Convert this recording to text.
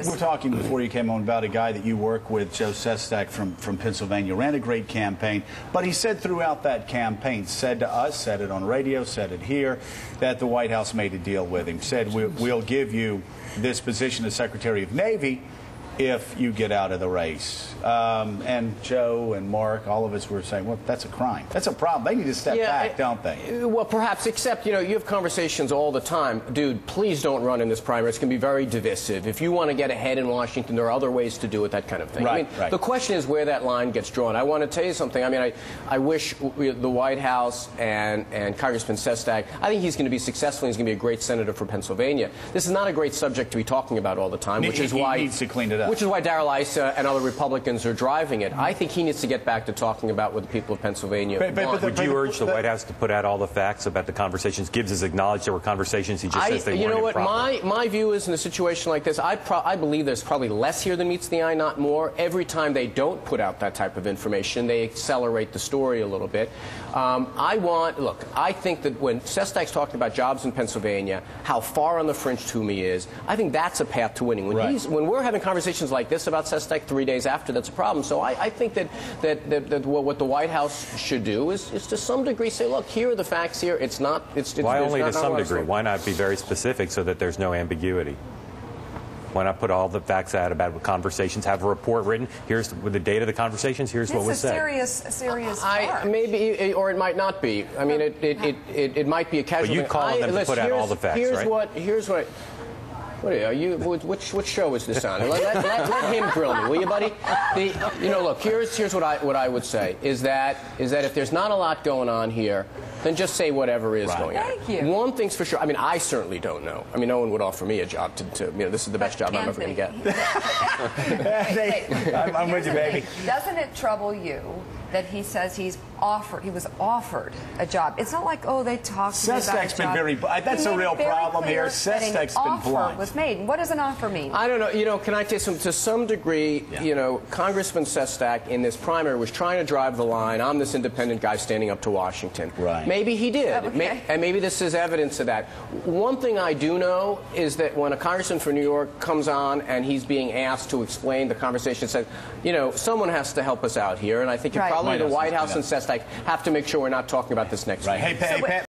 were talking before you came on about a guy that you work with, Joe Sestak from Pennsylvania, ran a great campaign, but he said throughout that campaign, said to us, said it on radio, said it here, that the White House made a deal with him, said we'll give you this position as Secretary of Navy if you get out of the race. And Joe and Mark, all of us were saying, well, that's a crime. That's a problem. They need to step back, don't they? Well, perhaps, except, you know, you have conversations all the time. Dude, please don't run in this primary. It's going to be very divisive. If you want to get ahead in Washington, there are other ways to do it, that kind of thing. Right, I mean, the question is where that line gets drawn. I want to tell you something. I mean, I wish the White House and Congressman Sestak, I think he's going to be successful. He's going to be a great senator for Pennsylvania. This is not a great subject to be talking about all the time, which is why he needs to clean it up. Which is why Darrell Issa and other Republicans are driving it. I think he needs to get back to talking about what the people of Pennsylvania want. Would you urge the White House to put out all the facts about the conversations? Gibbs has acknowledged there were conversations. He just says they weren't You know what? improper. My view is in a situation like this, I believe there's probably less here than meets the eye, not more. Every time they don't put out that type of information, they accelerate the story a little bit. I think that when Sestak's talking about jobs in Pennsylvania, how far on the fringe Toomey is, I think that's a path to winning. When we're having conversations like this about Sestak 3 days after, that's a problem. So I think that what the White House should do is to some degree say, look, here are the facts here. It's not. Why only to some degree? Why not be very specific so that there's no ambiguity? Why not put all the facts out about conversations, have a report written, here's the date of the conversations, here's what was said. It's a serious charge. Maybe, or it might not be. I mean, it might be a casual But you call on them to put out all the facts, right? Here's what... What are you? Which show is this on? Let him grill me, will you, buddy? You know, look. Here's what I would say is that if there's not a lot going on here, then just say whatever is going on. Thank you. One thing's for sure. I mean, I certainly don't know. I mean, no one would offer me a job to you know, this is the best job I'm ever going to get. I'm with you, baby. Doesn't it trouble you that he says he was offered a job? It's not like, oh, they talked to me about a job. Sestak's been very. That's a real problem here. Sestak's been blunt. Was made. What does an offer mean? I don't know. You know, can I tell you to some degree, you know, Congressman Sestak in this primary was trying to drive the line. I'm this independent guy standing up to Washington. Right. Maybe he did. Okay. And maybe this is evidence of that. One thing I do know is that when a congressman from New York comes on and he's being asked to explain the conversation, says, you know, someone has to help us out here. And I think probably the White House and Sestak have to make sure we're not talking about this next week. Hey, Pat.